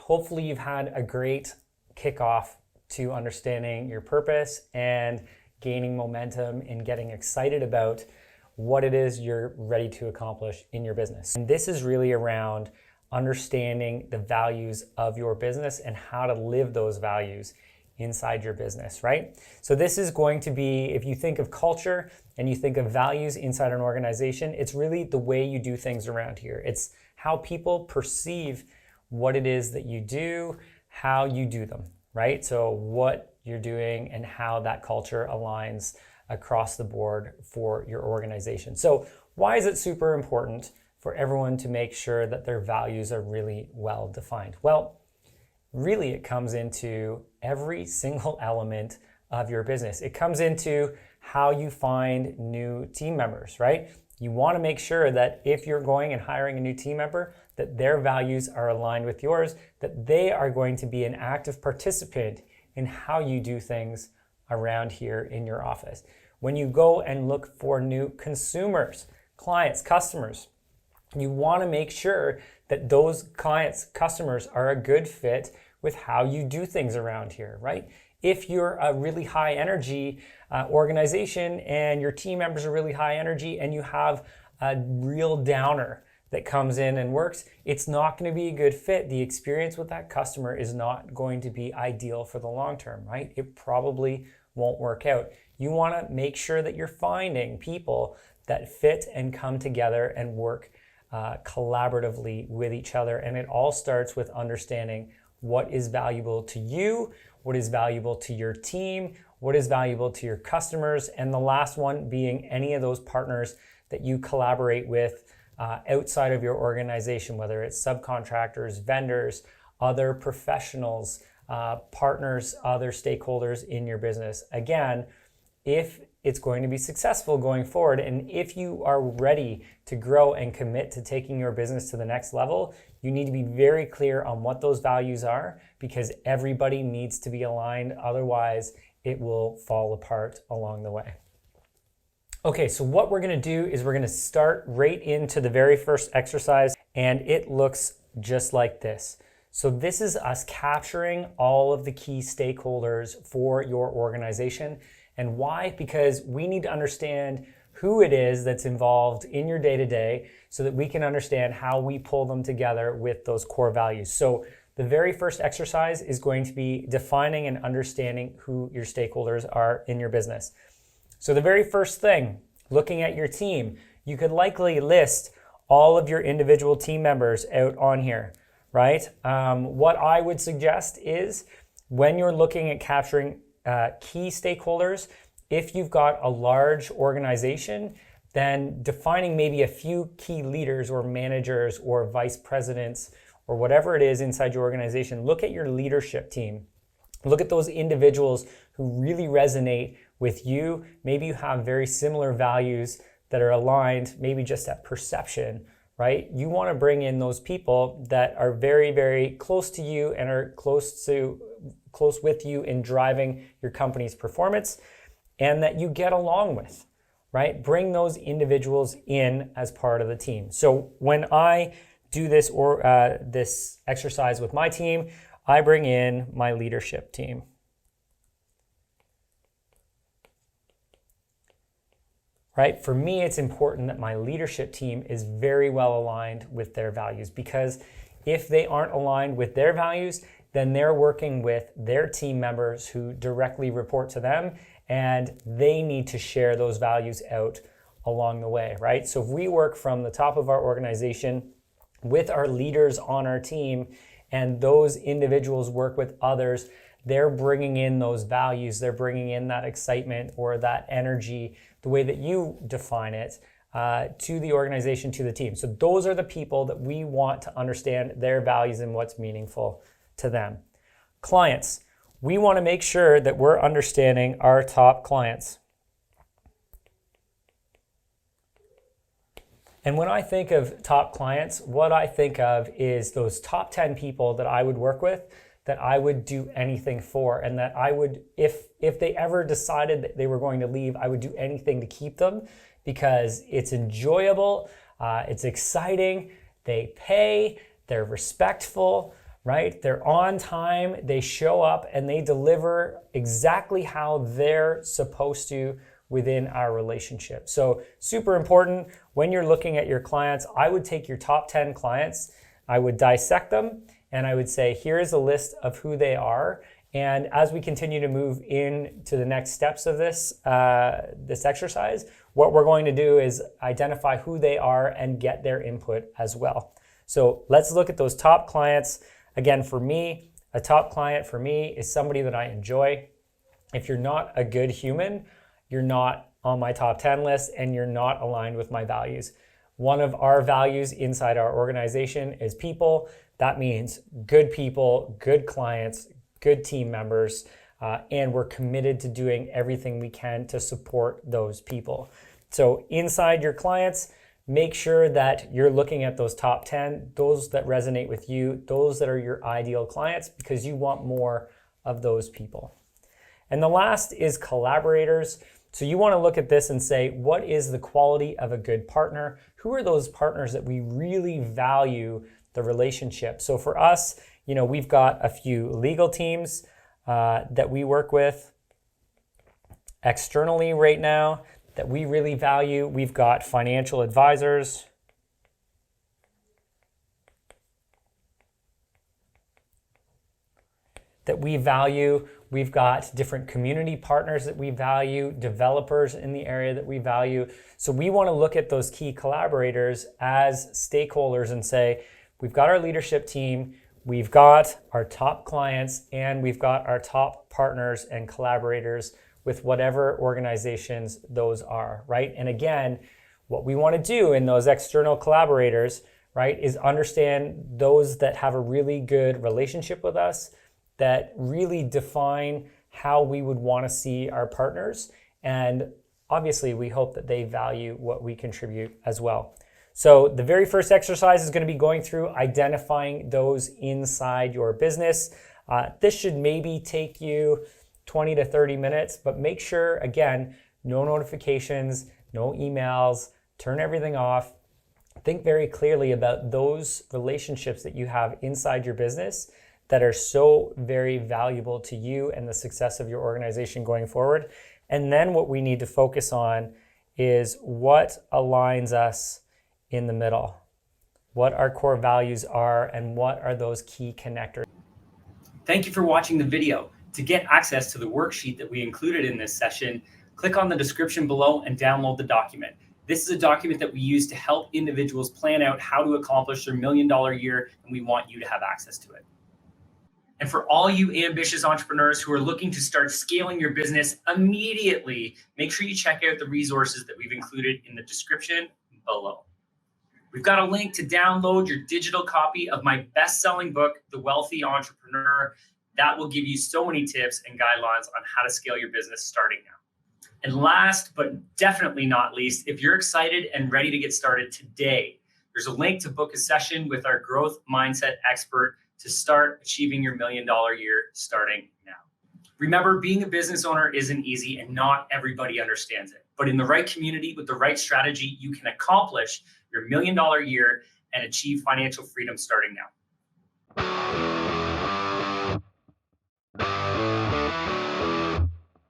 hopefully you've had a great kickoff to understanding your purpose and gaining momentum and getting excited about what it is you're ready to accomplish in your business. And this is really around understanding the values of your business and how to live those values inside your business, right? So this is going to be, if you think of culture and you think of values inside an organization, it's really the way you do things around here. It's how people perceive what it is that you do, how you do them, right? So what you're doing and how that culture aligns across the board for your organization. So why is it super important for everyone to make sure that their values are really well defined? Well, really it comes into every single element of your business. It comes into how you find new team members, right? You want to make sure that if you're going and hiring a new team member, that their values are aligned with yours, that they are going to be an active participant in how you do things around here in your office. When you go and look for new consumers, clients, customers, you want to make sure that those clients, customers are a good fit with how you do things around here, right? If you're a really high energy organization and your team members are really high energy and you have a real downer that comes in and works, it's not going to be a good fit. The experience with that customer is not going to be ideal for the long term, right? It probably won't work out. You want to make sure that you're finding people that fit and come together and work collaboratively with each other. And it all starts with understanding what is valuable to you, what is valuable to your team, what is valuable to your customers, and the last one being any of those partners that you collaborate with outside of your organization, whether it's subcontractors, vendors, other professionals, partners, other stakeholders in your business. Again, if it's going to be successful going forward, and if you are ready to grow and commit to taking your business to the next level, you need to be very clear on what those values are, because everybody needs to be aligned. Otherwise, it will fall apart along the way. Okay, so what we're going to do is we're going to start right into the very first exercise, and it looks just like this. So this is us capturing all of the key stakeholders for your organization. And why? Because we need to understand who it is that's involved in your day-to-day so that we can understand how we pull them together with those core values. So the very first exercise is going to be defining and understanding who your stakeholders are in your business. So the very first thing, looking at your team, you could likely list all of your individual team members out on here, right? What I would suggest is when you're looking at capturing key stakeholders, if you've got a large organization, then defining maybe a few key leaders or managers or vice presidents or whatever it is inside your organization, look at your leadership team. Look at those individuals who really resonate with you. Maybe you have very similar values that are aligned, maybe just at perception, right? You want to bring in those people that are very, very close to you and are close with you in driving your company's performance and that you get along with, right? Bring those individuals in as part of the team. So when I do this this exercise with my team, I bring in my leadership team. Right? For me, it's important that my leadership team is very well aligned with their values, because if they aren't aligned with their values, then they're working with their team members who directly report to them, and they need to share those values out along the way, right? So if we work from the top of our organization with our leaders on our team, and those individuals work with others, they're bringing in those values, they're bringing in that excitement or that energy, the way that you define it, to the organization, to the team. So those are the people that we want to understand their values and what's meaningful to them. Clients, we want to make sure that we're understanding our top clients. And when I think of top clients, what I think of is those top 10 people that I would work with, that I would do anything for, and that I would, if they ever decided that they were going to leave, I would do anything to keep them, because it's enjoyable, it's exciting, they pay, they're respectful, right? They're on time, they show up, and they deliver exactly how they're supposed to within our relationship. So super important when you're looking at your clients. I would take your top 10 clients, I would dissect them, and I would say, here's a list of who they are. And as we continue to move into the next steps of this exercise, what we're going to do is identify who they are and get their input as well. So let's look at those top clients. Again, for me, a top client for me is somebody that I enjoy. If you're not a good human, you're not on my top 10 list and you're not aligned with my values. One of our values inside our organization is people. That means good people, good clients, good team members, and we're committed to doing everything we can to support those people. So inside your clients, make sure that you're looking at those top 10, those that resonate with you, those that are your ideal clients, because you want more of those people. And the last is collaborators. So you want to look at this and say, what is the quality of a good partner? Who are those partners that we really value the relationship? So for us, we've got a few legal teams that we work with externally right now that we really value. We've got financial advisors. That we value. We've got different community partners that we value, developers in the area that we value. So we want to look at those key collaborators as stakeholders and say, we've got our leadership team, we've got our top clients, and we've got our top partners and collaborators with whatever organizations those are, right? And again, what we want to do in those external collaborators, right, is understand those that have a really good relationship with us, that really define how we would want to see our partners. And obviously, we hope that they value what we contribute as well. So the very first exercise is going to be going through identifying those inside your business. This should maybe take you 20 to 30 minutes, but make sure, again, no notifications, no emails, turn everything off. Think very clearly about those relationships that you have inside your business that are so very valuable to you and the success of your organization going forward. And then what we need to focus on is what aligns us in the middle, what our core values are, and what are those key connectors. Thank you for watching the video. To get access to the worksheet that we included in this session, click on the description below and download the document. This is a document that we use to help individuals plan out how to accomplish their $1 million year, and we want you to have access to it. And for all you ambitious entrepreneurs who are looking to start scaling your business immediately, make sure you check out the resources that we've included in the description below. We've got a link to download your digital copy of my best-selling book, The Wealthy Entrepreneur. That will give you so many tips and guidelines on how to scale your business starting now. And last, but definitely not least, if you're excited and ready to get started today, there's a link to book a session with our growth mindset expert to start achieving your $1 million year starting now. Remember, being a business owner isn't easy and not everybody understands it. But in the right community with the right strategy, you can accomplish your $1 million year and achieve financial freedom starting now.